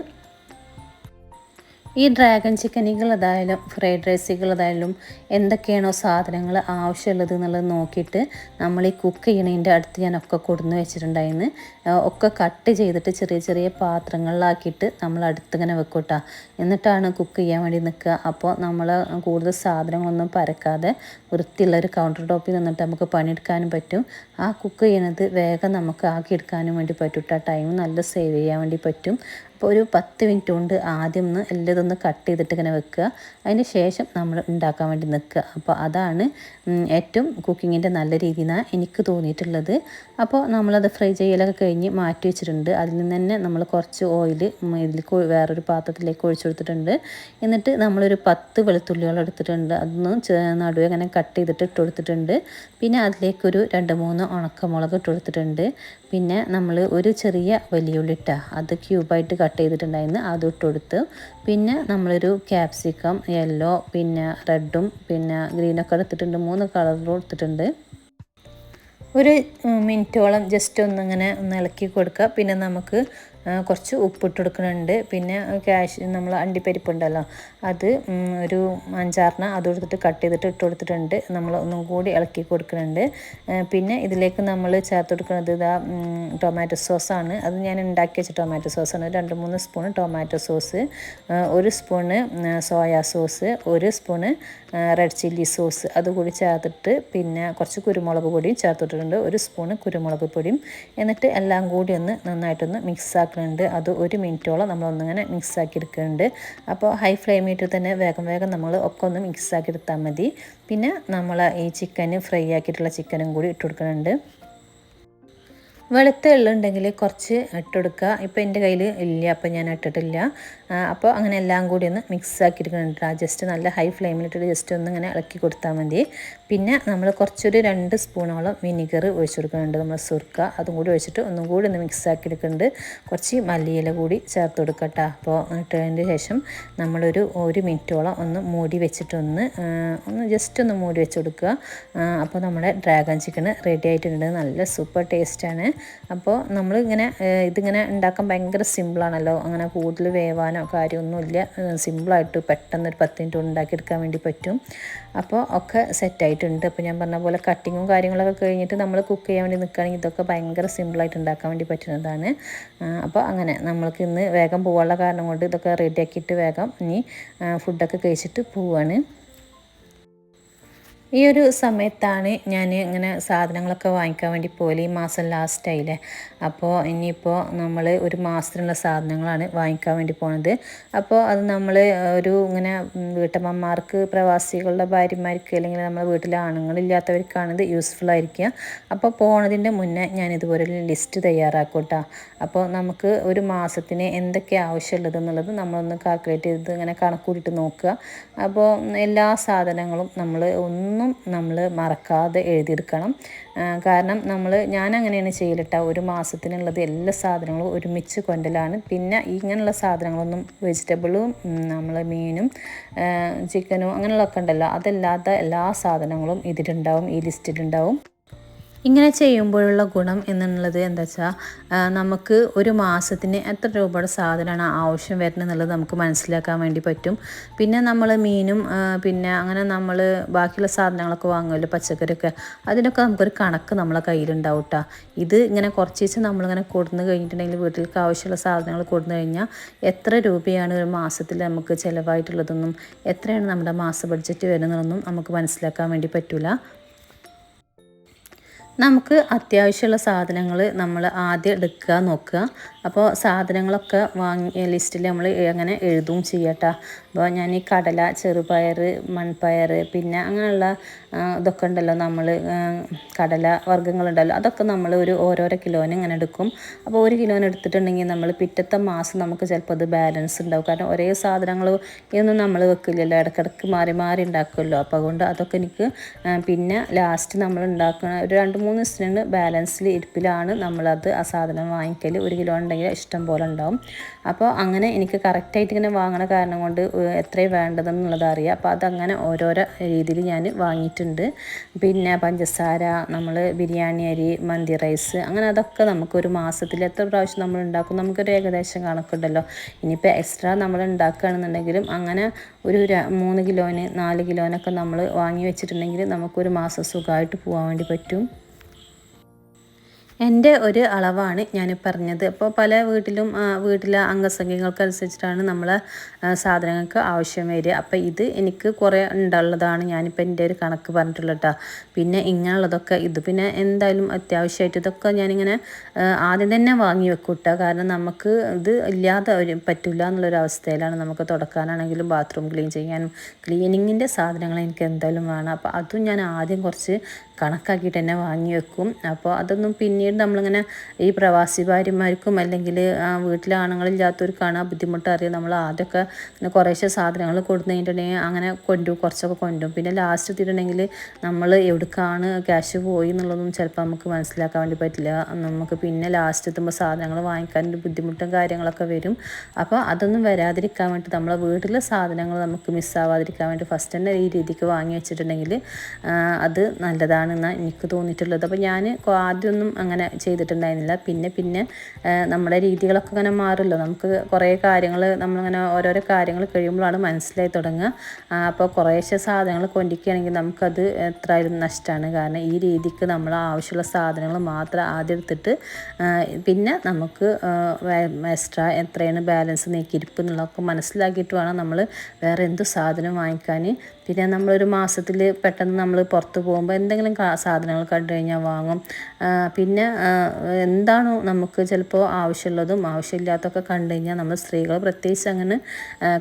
ഈ ഡ്രാഗൺ ചിക്കനുകളതായാലും ഫ്രൈഡ് റൈസുകളതായാലും എന്തൊക്കെയാണോ സാധനങ്ങൾ ആവശ്യമുള്ളത് എന്നുള്ളത് നോക്കിയിട്ട് നമ്മൾ ഈ കുക്ക് ചെയ്യണതിൻ്റെ അടുത്ത് ഞാനൊക്കെ കൊടുന്ന് വെച്ചിട്ടുണ്ടായിരുന്നു. ഒക്കെ കട്ട് ചെയ്തിട്ട് ചെറിയ ചെറിയ പാത്രങ്ങളിലാക്കിയിട്ട് നമ്മൾ അടുത്തിങ്ങനെ വെക്കൂട്ടാ. എന്നിട്ടാണ് കുക്ക് ചെയ്യാൻ വേണ്ടി നിൽക്കുക. അപ്പോൾ നമ്മൾ കൂടുതൽ സാധനങ്ങളൊന്നും പരക്കാതെ വൃത്തിയുള്ളൊരു കൗണ്ടർ ടോപ്പിൽ നിന്നിട്ട് നമുക്ക് പണിയെടുക്കാനും പറ്റും. ആ കുക്ക് ചെയ്യണത് വേഗം നമുക്ക് ആക്കിയെടുക്കാനും വേണ്ടി പറ്റും. ടൈം നല്ല സേവ് ചെയ്യാൻ വേണ്ടി പറ്റും. അപ്പോൾ ഒരു 10 മിനിറ്റ് കൊണ്ട് ആദ്യം ഒന്ന് എല്ലാം ഇതൊന്ന് കട്ട് ചെയ്തിട്ട് ഇങ്ങനെ വെക്കുക. അതിന് ശേഷം നമ്മൾ ഉണ്ടാക്കാൻ വേണ്ടി നിൽക്കുക. അപ്പോൾ അതാണ് ഏറ്റവും കുക്കിങ്ങിൻ്റെ നല്ല രീതി എന്നാണ് എനിക്ക് തോന്നിയിട്ടുള്ളത്. അപ്പോൾ നമ്മളത് ഫ്രൈ ചെയ്യലൊക്കെ കഴിഞ്ഞ് മാറ്റി വെച്ചിട്ടുണ്ട്. അതിൽ നിന്ന് തന്നെ നമ്മൾ കുറച്ച് ഓയിൽ ഇതിൽ വേറൊരു പാത്രത്തിലേക്ക് ഒഴിച്ചു കൊടുത്തിട്ടുണ്ട്. എന്നിട്ട് നമ്മളൊരു 10 വെളുത്തുള്ളിയോളം എടുത്തിട്ടുണ്ട്. അതൊന്ന് നടുവെ അങ്ങനെ കട്ട് ചെയ്തിട്ട് ഇട്ട് കൊടുത്തിട്ടുണ്ട്. പിന്നെ അതിലേക്കൊരു 2-3 ഉണക്കമുളക് ഇട്ട് കൊടുത്തിട്ടുണ്ട്. പിന്നെ നമ്മൾ ഒരു ചെറിയ വലിയ ഉള്ളി അത് ക്യൂബായിട്ട് കട്ട് ചെയ്തിട്ടുണ്ടായിരുന്നു, അത് ഇട്ട് കൊടുത്ത്. പിന്നെ നമ്മളൊരു ക്യാപ്സിക്കം യെല്ലോ പിന്നെ റെഡും പിന്നെ ഗ്രീനൊക്കെ എടുത്തിട്ടുണ്ട്, 3 കളറും എടുത്തിട്ടുണ്ട്. ഒരു മിനിറ്റോളം ജസ്റ്റ് ഒന്നിങ്ങനെ ഒന്ന് ഇളക്കി കൊടുക്കുക. പിന്നെ നമുക്ക് കുറച്ച് ഉപ്പിട്ട് കൊടുക്കുന്നുണ്ട്. പിന്നെ നമ്മൾ അണ്ടിപ്പരിപ്പുണ്ടല്ലോ അത് ഒരു 5-6 അത് എടുത്തിട്ട് കട്ട് ചെയ്തിട്ട് ഇട്ട് കൊടുത്തിട്ടുണ്ട്. നമ്മൾ ഒന്നും കൂടി ഇളക്കി കൊടുക്കുന്നുണ്ട്. പിന്നെ ഇതിലേക്ക് നമ്മൾ ചേർത്ത് കൊടുക്കുന്നത് ഇതാ ടൊമാറ്റോ സോസാണ്. അത് ഞാൻ ഉണ്ടാക്കി വെച്ച ടൊമാറ്റോ സോസാണ്. 2-3 spoon tomato sauce, 1 spoon soya sauce, 1 spoon red chilli sauce അതുകൂടി ചേർത്തിട്ട് പിന്നെ കുറച്ച് കുരുമുളക് പൊടിയും ചേർത്തിട്ടുണ്ട്, 1 സ്പൂണ് കുരുമുളക് പൊടിയും. എന്നിട്ട് എല്ലാം കൂടി ഒന്ന് നന്നായിട്ടൊന്ന് മിക്സ് ആക്കുന്നുണ്ട്. അത് 1 മിനിറ്റോളം നമ്മളൊന്നിങ്ങനെ മിക്സ് ആക്കി എടുക്കുന്നുണ്ട്. അപ്പോൾ ഹൈ ഫ്ലെയിമിട്ട് തന്നെ വേഗം നമ്മൾ ഒക്കെ ഒന്ന് മിക്സ് ആക്കി എടുത്താൽ മതി. പിന്നെ നമ്മൾ ഈ ചിക്കന് ഫ്രൈ ആക്കിയിട്ടുള്ള ചിക്കനും കൂടി ഇട്ട് കൊടുക്കുന്നുണ്ട്. വെളുത്ത എള്ളുണ്ടെങ്കിൽ കുറച്ച് ഇട്ട് കൊടുക്കുക. ഇപ്പോൾ എൻ്റെ കയ്യിൽ ഇല്ല, അപ്പോൾ ഞാൻ ഇട്ടിട്ടില്ല. അപ്പോൾ അങ്ങനെ എല്ലാം കൂടി ഒന്ന് മിക്സ് ആക്കിയിരിക്കുന്നുണ്ട്. ജസ്റ്റ് നല്ല ഹൈ ഫ്ലെയിമിലിട്ടിട്ട് ജസ്റ്റ് ഒന്ന് ഇങ്ങനെ ഇളക്കി കൊടുത്താൽ മതി. പിന്നെ നമ്മൾ കുറച്ചൊരു 2 സ്പൂണോളം വിനിഗർ ഒഴിച്ച് കൊടുക്കുന്നുണ്ട്, നമ്മൾ സുർക്ക അതും കൂടി ഒഴിച്ചിട്ട് ഒന്നും കൂടി ഒന്ന് മിക്സ് ആക്കി എടുക്കുന്നുണ്ട്. കുറച്ച് മല്ലിയില കൂടി ചേർത്ത് കൊടുക്കട്ടോ. അപ്പോൾ ഇട്ടതിന് ശേഷം നമ്മളൊരു 1 മിനിറ്റോളം ഒന്ന് മൂടി വെച്ചിട്ടൊന്ന് ജസ്റ്റ് ഒന്ന് മൂടി വെച്ച് കൊടുക്കുക. അപ്പോൾ നമ്മുടെ ഡ്രാഗൺ ചിക്കൻ റെഡി ആയിട്ടുണ്ട്. നല്ല സൂപ്പർ ടേസ്റ്റാണ്. അപ്പോൾ നമ്മളിങ്ങനെ ഇതിങ്ങനെ ഉണ്ടാക്കാൻ ഭയങ്കര സിമ്പിളാണല്ലോ, അങ്ങനെ കൂടുതൽ വേവാനോ കാര്യമൊന്നുമില്ല. സിമ്പിളായിട്ട് പെട്ടെന്ന് ഒരു 10 മിനിറ്റ് ഉണ്ടാക്കിയെടുക്കാൻ വേണ്ടി പറ്റും. അപ്പോൾ ഒക്കെ സെറ്റായിട്ടുണ്ട്. അപ്പോൾ ഞാൻ പറഞ്ഞ പോലെ കട്ടിങ്ങും കാര്യങ്ങളൊക്കെ കഴിഞ്ഞിട്ട് നമ്മൾ കുക്ക് ചെയ്യാൻ വേണ്ടി നിൽക്കുകയാണെങ്കിൽ ഇതൊക്കെ ഭയങ്കര സിമ്പിളായിട്ട് ഉണ്ടാക്കാൻ വേണ്ടി പറ്റുന്നതാണ്. അപ്പോൾ അങ്ങനെ നമ്മൾക്ക് ഇന്ന് വേഗം പോകാനുള്ള കാരണം കൊണ്ട് ഇതൊക്കെ റെഡിയാക്കിയിട്ട് വേഗം ഇനി ഫുഡൊക്കെ കഴിച്ചിട്ട് പോവാണ്. ഈ ഒരു സമയത്താണ് ഞാൻ ഇങ്ങനെ സാധനങ്ങളൊക്കെ വാങ്ങിക്കാൻ വേണ്ടി പോകല്, ഈ മാസം ലാസ്റ്റായില്ലേ. അപ്പോൾ ഇനിയിപ്പോൾ നമ്മൾ ഒരു മാസത്തിനുള്ള സാധനങ്ങളാണ് വാങ്ങിക്കാൻ വേണ്ടി പോണത്. അപ്പോൾ അത് നമ്മൾ ഒരു ഇങ്ങനെ വീട്ടമ്മമാർക്ക്, പ്രവാസികളുടെ ഭാര്യമാർക്ക് അല്ലെങ്കിൽ നമ്മുടെ വീട്ടിലെ ആണുങ്ങളില്ലാത്തവർക്കാണ് ഇത് യൂസ്ഫുൾ ആയിരിക്കുക. അപ്പോൾ പോണതിൻ്റെ മുന്നേ ഞാൻ ഇതുപോലെ ഒരു ലിസ്റ്റ് തയ്യാറാക്കും കേട്ടോ. അപ്പോൾ നമുക്ക് ഒരു മാസത്തിന് എന്തൊക്കെ ആവശ്യമുള്ളതെന്നുള്ളത് നമ്മളൊന്ന് കാൽക്കുലേറ്റ് ചെയ്ത് ഇങ്ങനെ കണക്കൂട്ടിയിട്ട് നോക്കുക. അപ്പോൾ എല്ലാ സാധനങ്ങളും നമ്മൾ മറക്കാതെ എഴുതിയെടുക്കണം. കാരണം ഞാനങ്ങനെയാണ് ചെയ്യലിട്ടോ. ഒരു മാസത്തിനുള്ളത് എല്ലാ സാധനങ്ങളും ഒരുമിച്ച് കൊണ്ടലാണ്. പിന്നെ ഇങ്ങനെയുള്ള സാധനങ്ങളൊന്നും വെജിറ്റബിളും നമ്മൾ മീനും ചിക്കനും അങ്ങനെയുള്ളതൊക്കെ ഉണ്ടല്ലോ, അതല്ലാത്ത എല്ലാ സാധനങ്ങളും ഇതിലുണ്ടാവും, ഈ ലിസ്റ്റിലുണ്ടാവും. ഇങ്ങനെ ചെയ്യുമ്പോഴുള്ള ഗുണം എന്നുള്ളത് എന്താ വെച്ചാൽ നമുക്ക് ഒരു മാസത്തിന് എത്ര രൂപയുടെ സാധനമാണ് ആവശ്യം വരുന്നത് എന്നുള്ളത് നമുക്ക് മനസ്സിലാക്കാൻ വേണ്ടി പറ്റും. പിന്നെ നമ്മൾ മീനും പിന്നെ അങ്ങനെ നമ്മൾ ബാക്കിയുള്ള സാധനങ്ങളൊക്കെ വാങ്ങുമല്ലോ, പച്ചക്കറിയൊക്കെ, അതിനൊക്കെ നമുക്കൊരു കണക്ക് നമ്മളെ കയ്യിലുണ്ടാവും കേട്ടോ. ഇത് ഇങ്ങനെ കുറച്ച് നമ്മളിങ്ങനെ കൊടുന്ന് കഴിഞ്ഞിട്ടുണ്ടെങ്കിൽ വീട്ടിലേക്ക് ആവശ്യമുള്ള സാധനങ്ങൾ കൊടുന്നു കഴിഞ്ഞാൽ എത്ര രൂപയാണ് ഒരു മാസത്തിൽ നമുക്ക് ചിലവായിട്ടുള്ളതെന്നും എത്രയാണ് നമ്മുടെ മാസ ബഡ്ജറ്റ് വരുന്നതെന്നൊന്നും നമുക്ക് മനസ്സിലാക്കാൻ വേണ്ടി പറ്റില്ല. നമുക്ക് അത്യാവശ്യമുള്ള സാധനങ്ങൾ നമ്മൾ ആദ്യം എടുക്കുക നോക്കുക. അപ്പോൾ സാധനങ്ങളൊക്കെ വാങ്ങി ലിസ്റ്റിൽ നമ്മൾ അങ്ങനെ എഴുതുകയും ചെയ്യട്ടോ. അപ്പോൾ ഞാൻ ഈ കടല, ചെറുപയർ, മൺപയർ പിന്നെ അങ്ങനെയുള്ള ഇതൊക്കെ ഉണ്ടല്ലോ, നമ്മൾ കടല വർഗ്ഗങ്ങളുണ്ടല്ലോ, അതൊക്കെ നമ്മൾ ഓരോരോ കിലോന് ഇങ്ങനെ എടുക്കും. അപ്പോൾ 1 കിലോന് എടുത്തിട്ടുണ്ടെങ്കിൽ നമ്മൾ പിറ്റത്തെ മാസം നമുക്ക് ചിലപ്പോൾ അത് ബാലൻസ് ഉണ്ടാവും. കാരണം ഒരേ സാധനങ്ങൾ ഇതൊന്നും നമ്മൾ വെക്കില്ലല്ലോ, ഇടയ്ക്കിടയ്ക്ക് മാറി മാറി ഉണ്ടാക്കുമല്ലോ. അപ്പോൾ അതുകൊണ്ട് അതൊക്കെ എനിക്ക് പിന്നെ ലാസ്റ്റ് നമ്മൾ ഉണ്ടാക്കുന്ന ഒരു 2-3 ദിവസത്തിന് ബാലൻസിൽ ഇരിപ്പിലാണ് നമ്മളത് ആ സാധനം വാങ്ങിക്കൽ. 1 കിലോ ഉണ്ടെങ്കിൽ ഇഷ്ടം പോലെ ഉണ്ടാവും. അപ്പോൾ അങ്ങനെ എനിക്ക് കറക്റ്റായിട്ട് ഇങ്ങനെ വാങ്ങണ കാരണം കൊണ്ട് എത്രയും വേണ്ടതെന്നുള്ളത് അറിയാം. അപ്പോൾ അതങ്ങനെ ഓരോരോ രീതിയിൽ ഞാൻ വാങ്ങിയിട്ടുണ്ട്. പിന്നെ പഞ്ചസാര, നമ്മൾ ബിരിയാണി അരി, മന്തി റൈസ്, അങ്ങനെ അതൊക്കെ നമുക്കൊരു മാസത്തിൽ എത്ര പ്രാവശ്യം നമ്മൾ ഉണ്ടാക്കും നമുക്കൊരു ഏകദേശം കണക്കുണ്ടല്ലോ. ഇനിയിപ്പോൾ എക്സ്ട്രാ നമ്മൾ ഉണ്ടാക്കുകയാണെന്നുണ്ടെങ്കിലും അങ്ങനെ ഒരു 3 കിലോന് 4 കിലോനൊക്കെ നമ്മൾ വാങ്ങി വെച്ചിട്ടുണ്ടെങ്കിൽ നമുക്കൊരു മാസം സുഖമായിട്ട് പോകാൻ വേണ്ടി പറ്റും. എൻ്റെ ഒരു അളവാണ് ഞാൻ പറഞ്ഞത്. അപ്പോൾ പല വീട്ടിലും വീട്ടിലെ അംഗസംഖ്യകൾക്കനുസരിച്ചിട്ടാണ് നമ്മളെ സാധനങ്ങൾക്ക് ആവശ്യം വരിക. അപ്പോൾ ഇത് എനിക്ക് കുറേ ഉണ്ടുള്ളതാണ് ഞാനിപ്പോൾ എൻ്റെ ഒരു കണക്ക് പറഞ്ഞിട്ടുള്ളത് കേട്ടോ. പിന്നെ ഇങ്ങനെയുള്ളതൊക്കെ ഇത് പിന്നെ എന്തായാലും അത്യാവശ്യമായിട്ട് ഇതൊക്കെ ഞാനിങ്ങനെ ആദ്യം തന്നെ വാങ്ങി വെക്കും കേട്ടോ. കാരണം നമുക്ക് ഇത് ഇല്ലാതെ പറ്റില്ല എന്നുള്ളൊരവസ്ഥയിലാണ്. നമുക്ക് തുടക്കാനാണെങ്കിലും ബാത്റൂം ക്ലീൻ ചെയ്യാനും ക്ലീനിങ്ങിൻ്റെ സാധനങ്ങൾ എനിക്ക് എന്തായാലും വേണം. അപ്പോൾ അതും ഞാൻ ആദ്യം കുറച്ച് കണക്കാക്കിയിട്ട് തന്നെ വാങ്ങി വെക്കും. അപ്പോൾ അതൊന്നും പിന്നീട് നമ്മളിങ്ങനെ ഈ പ്രവാസി ഭാര്യമാർക്കും അല്ലെങ്കിൽ വീട്ടിലെ ആണുങ്ങളില്ലാത്തവർക്കാണ് ആ ബുദ്ധിമുട്ട് അറിയാം. നമ്മൾ ആദ്യമൊക്കെ പിന്നെ കുറേശ്ശെ സാധനങ്ങൾ കൊടുത്തു കഴിഞ്ഞിട്ടുണ്ടെങ്കിൽ അങ്ങനെ കുറച്ചൊക്കെ കൊണ്ടും പിന്നെ ലാസ്റ്റ് എത്തിയിട്ടുണ്ടെങ്കിൽ നമ്മൾ എവിടേക്കാണ് ക്യാഷ് പോയി എന്നുള്ളതൊന്നും ചിലപ്പോൾ നമുക്ക് മനസ്സിലാക്കാൻ വേണ്ടി പറ്റില്ല. നമുക്ക് പിന്നെ ലാസ്റ്റ് എത്തുമ്പോൾ സാധനങ്ങൾ വാങ്ങിക്കാനൊരു ബുദ്ധിമുട്ടും കാര്യങ്ങളൊക്കെ വരും. അപ്പോൾ അതൊന്നും വരാതിരിക്കാൻ വേണ്ടി നമ്മളെ വീട്ടിലെ സാധനങ്ങൾ നമുക്ക് മിസ്സാവാതിരിക്കാൻ വേണ്ടി ഫസ്റ്റ് തന്നെ ഈ രീതിക്ക് വാങ്ങി വെച്ചിട്ടുണ്ടെങ്കിൽ അത് നല്ലതാണെന്നാണ് എനിക്ക് തോന്നിയിട്ടുള്ളത്. അപ്പോൾ ഞാൻ ആദ്യമൊന്നും അങ്ങനെ ചെയ്തിട്ടുണ്ടായിരുന്നില്ല. പിന്നെ നമ്മുടെ രീതികളൊക്കെ ഇങ്ങനെ മാറുമല്ലോ. നമുക്ക് കുറേ കാര്യങ്ങൾ നമ്മളിങ്ങനെ ഓരോരോ കാര്യങ്ങൾ കഴിയുമ്പോഴാണ് മനസ്സിലായി തുടങ്ങുക. അപ്പോൾ കുറേശ്ശെ സാധനങ്ങൾ കൊണ്ടിരിക്കുകയാണെങ്കിൽ നമുക്കത് എത്രയായാലും നഷ്ടമാണ്. കാരണം ഈ രീതിക്ക് നമ്മൾ ആവശ്യമുള്ള സാധനങ്ങൾ മാത്രം ആദ്യം എടുത്തിട്ട് പിന്നെ നമുക്ക് എക്സ്ട്രാ എത്രയാണ് ബാലൻസ് നീക്കിയിരിപ്പ് എന്നുള്ളതൊക്കെ മനസ്സിലാക്കിയിട്ട് വേണം നമ്മൾ വേറെ എന്ത് സാധനം വാങ്ങിക്കാൻ. പിന്നെ നമ്മളൊരു മാസത്തിൽ പെട്ടെന്ന് നമ്മൾ പുറത്ത് പോകുമ്പോൾ എന്തെങ്കിലും സാധനങ്ങൾ കണ്ടു കഴിഞ്ഞാൽ വാങ്ങും. പിന്നെ എന്താണോ നമുക്ക് ചിലപ്പോൾ ആവശ്യമുള്ളതും ആവശ്യമില്ലാത്തതൊക്കെ കണ്ടു കഴിഞ്ഞാൽ നമ്മൾ സ്ത്രീകൾ പ്രത്യേകിച്ച് അങ്ങനെ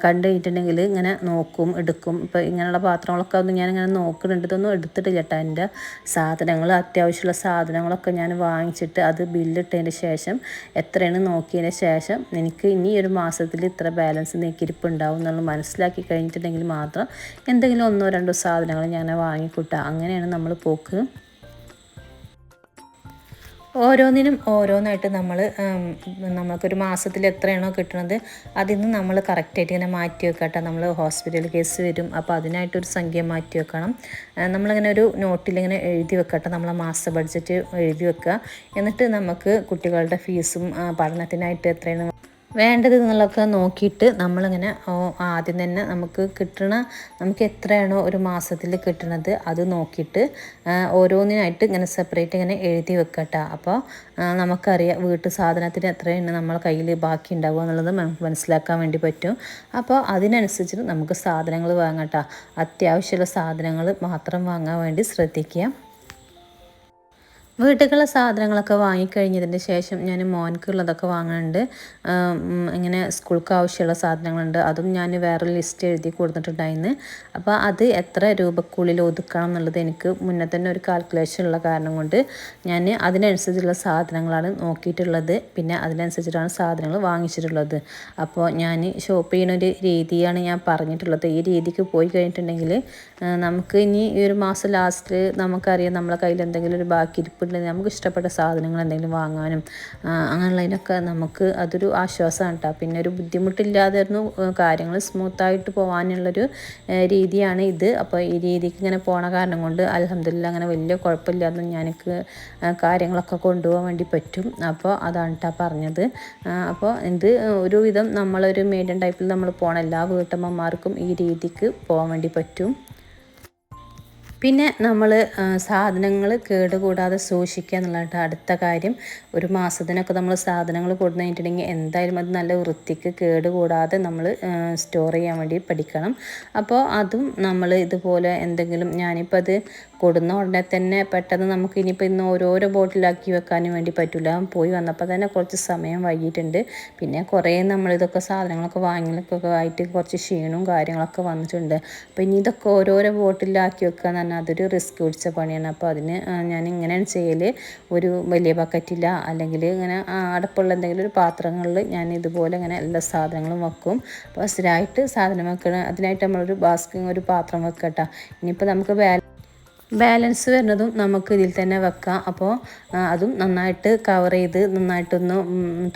കണ്ടു കഴിഞ്ഞിട്ടുണ്ടെങ്കിൽ ഇങ്ങനെ നോക്കും എടുക്കും. ഇപ്പോൾ ഇങ്ങനെയുള്ള പാത്രങ്ങളൊക്കെ ഒന്നും ഞാനിങ്ങനെ നോക്കുന്നുണ്ട്. ഇതൊന്നും എടുത്തിട്ടില്ല കേട്ടോ. എൻ്റെ സാധനങ്ങൾ അത്യാവശ്യമുള്ള സാധനങ്ങളൊക്കെ ഞാൻ വാങ്ങിച്ചിട്ട് അത് ബില്ലിട്ടതിന് ശേഷം എത്രയാണ് നോക്കിയതിന് ശേഷം എനിക്ക് ഇനി ഒരു മാസത്തിൽ ഇത്ര ബാലൻസ് നീക്കിയിരിപ്പ് ഉണ്ടാവും എന്നുള്ളത് മനസ്സിലാക്കി കഴിഞ്ഞിട്ടുണ്ടെങ്കിൽ മാത്രം എന്തെങ്കിലും ഒന്നോ രണ്ടോ സാധനങ്ങൾ ഞാൻ വാങ്ങിക്കൂട്ടുക. അങ്ങനെയാണ് നമ്മൾ പോക്ക്. ഓരോന്നിനും ഓരോന്നായിട്ട് നമുക്കൊരു മാസത്തിൽ എത്രയാണോ കിട്ടുന്നത് അതിൽ നിന്ന് നമ്മൾ കറക്റ്റായിട്ട് ഇങ്ങനെ മാറ്റി വെക്കട്ടെ. നമ്മൾ ഹോസ്പിറ്റൽ കേസ് വരും. അപ്പോൾ അതിനായിട്ടൊരു സംഖ്യ മാറ്റി വെക്കണം. നമ്മളിങ്ങനെ ഒരു നോട്ടിലിങ്ങനെ എഴുതി വെക്കട്ടെ. നമ്മളെ മാസ ബഡ്ജറ്റ് എഴുതി വെക്കുക. എന്നിട്ട് നമുക്ക് കുട്ടികളുടെ ഫീസും പഠനത്തിനായിട്ട് എത്രയാണ് വേണ്ടത് എന്നുള്ളതൊക്കെ നോക്കിയിട്ട് നമ്മളിങ്ങനെ ആദ്യം തന്നെ നമുക്ക് എത്രയാണോ ഒരു മാസത്തിൽ കിട്ടുന്നത് അത് നോക്കിയിട്ട് ഓരോന്നിനായിട്ട് ഇങ്ങനെ സെപ്പറേറ്റ് ഇങ്ങനെ എഴുതി വെക്കട്ടെ. അപ്പോൾ നമുക്കറിയാം വീട്ടു സാധനത്തിന് എത്രയാണ് നമ്മളെ കയ്യിൽ ബാക്കി ഉണ്ടാവുക എന്നുള്ളത് നമുക്ക് മനസ്സിലാക്കാൻ വേണ്ടി പറ്റും. അപ്പോൾ അതിനനുസരിച്ച് നമുക്ക് സാധനങ്ങൾ വാങ്ങട്ടെ. അത്യാവശ്യമുള്ള സാധനങ്ങൾ മാത്രം വാങ്ങാൻ വേണ്ടി ശ്രദ്ധിക്കുക. വീട്ടിലുള്ള സാധനങ്ങളൊക്കെ വാങ്ങിക്കഴിഞ്ഞതിന് ശേഷം ഞാൻ മോൻക്കുള്ളതൊക്കെ വാങ്ങുന്നുണ്ട്. ഇങ്ങനെ സ്കൂൾക്ക് ആവശ്യമുള്ള സാധനങ്ങളുണ്ട്. അതും ഞാൻ വേറെ ലിസ്റ്റ് എഴുതി കൊടുത്തിട്ടുണ്ടായിരുന്നു. അപ്പോൾ അത് എത്ര രൂപക്കുള്ളിൽ ഒതുക്കണം എന്നുള്ളത് എനിക്ക് മുന്നേ തന്നെ ഒരു കാൽക്കുലേഷൻ ഉള്ള കാരണം കൊണ്ട് ഞാൻ അതിനനുസരിച്ചുള്ള സാധനങ്ങളാണ് നോക്കിയിട്ടുള്ളത്. പിന്നെ അതിനനുസരിച്ചിട്ടാണ് സാധനങ്ങൾ വാങ്ങിച്ചിട്ടുള്ളത്. അപ്പോൾ ഞാൻ ഷോപ്പ് ചെയ്യുന്നൊരു രീതിയാണ് ഞാൻ പറഞ്ഞിട്ടുള്ളത്. ഈ രീതിക്ക് പോയി കഴിഞ്ഞിട്ടുണ്ടെങ്കിൽ നമുക്ക് ഇനി ഈ ഒരു മാസം ലാസ്റ്റിൽ നമുക്കറിയാം നമ്മളെ കയ്യിൽ എന്തെങ്കിലും ഒരു ബാക്കി ഇരിപ്പ് നമുക്ക് ഇഷ്ടപ്പെട്ട സാധനങ്ങൾ എന്തെങ്കിലും വാങ്ങാനും അങ്ങനെയുള്ളതിനൊക്കെ നമുക്ക് അതൊരു ആശ്വാസമാണ് കേട്ടോ. പിന്നെ ഒരു ബുദ്ധിമുട്ടില്ലാതായിരുന്നു കാര്യങ്ങൾ സ്മൂത്തായിട്ട് പോകാനുള്ളൊരു രീതിയാണ് ഇത്. അപ്പോൾ ഈ രീതിക്ക് ഇങ്ങനെ പോണ കാരണം കൊണ്ട് അൽഹംദുലില്ലാ അങ്ങനെ വലിയ കുഴപ്പമില്ലാതെ എനിക്ക് കാര്യങ്ങളൊക്കെ കൊണ്ടുപോകാൻ വേണ്ടി പറ്റും. അപ്പോൾ അതാണ് കേട്ടോ പറഞ്ഞത്. അപ്പോൾ ഇത് ഒരുവിധം നമ്മളൊരു മീഡിയം ടൈപ്പിൽ നമ്മൾ പോകണം. എല്ലാ വീട്ടമ്മമാർക്കും ഈ രീതിക്ക് പോകാൻ വേണ്ടി പറ്റും. പിന്നെ നമ്മൾ സാധനങ്ങൾ കേടുകൂടാതെ സൂക്ഷിക്കുക എന്നുള്ളതാണ് അടുത്ത കാര്യം. ഒരു മാസത്തിനൊക്കെ നമ്മൾ സാധനങ്ങൾ കൊടുത്തു കഴിഞ്ഞിട്ടുണ്ടെങ്കിൽ എന്തായാലും അത് നല്ല വൃത്തിക്ക് കേടുകൂടാതെ നമ്മൾ സ്റ്റോർ ചെയ്യാൻ വേണ്ടി പഠിക്കണം. അപ്പോൾ അതും നമ്മൾ ഇതുപോലെ എന്തെങ്കിലും ഞാനിപ്പോൾ അത് കൊടുന്ന ഉടനെ തന്നെ പെട്ടെന്ന് നമുക്ക് ഇനിയിപ്പോൾ ഇന്ന് ഓരോരോ ബോട്ടിലാക്കി വെക്കാനും വേണ്ടി പറ്റില്ല. പോയി വന്നപ്പോൾ തന്നെ കുറച്ച് സമയം വൈകിയിട്ടുണ്ട്. പിന്നെ കുറേ നമ്മളിതൊക്കെ സാധനങ്ങളൊക്കെ വാങ്ങിയൊക്കെ ആയിട്ട് കുറച്ച് ക്ഷീണവും കാര്യങ്ങളൊക്കെ വന്നിട്ടുണ്ട്. അപ്പോൾ ഇനി ഇതൊക്കെ ഓരോരോ ബോട്ടിലാക്കി വെക്കുക എന്ന് പറഞ്ഞാൽ അതൊരു റിസ്ക് പിടിച്ച പണിയാണ്. അപ്പോൾ അതിന് ഞാൻ ഇങ്ങനെയാണ് ചെയ്യൽ. ഒരു വലിയ ബക്കറ്റില്ല അല്ലെങ്കിൽ ഇങ്ങനെ അടപ്പുള്ള എന്തെങ്കിലും ഒരു പാത്രങ്ങളിൽ ഞാൻ ഇതുപോലെ ഇങ്ങനെ എല്ലാ സാധനങ്ങളും വെക്കും. അപ്പോൾ സ്ഥിരമായിട്ട് സാധനം വെക്കണം. അതിനായിട്ട് നമ്മളൊരു ഒരു പാത്രം വെക്കട്ടെ. ഇനിയിപ്പോൾ നമുക്ക് ബാലൻസ് വരുന്നതും നമുക്ക് ഇതിൽ തന്നെ വെക്കാം. അപ്പോൾ അതും നന്നായിട്ട് കവർ ചെയ്ത് നന്നായിട്ടൊന്ന്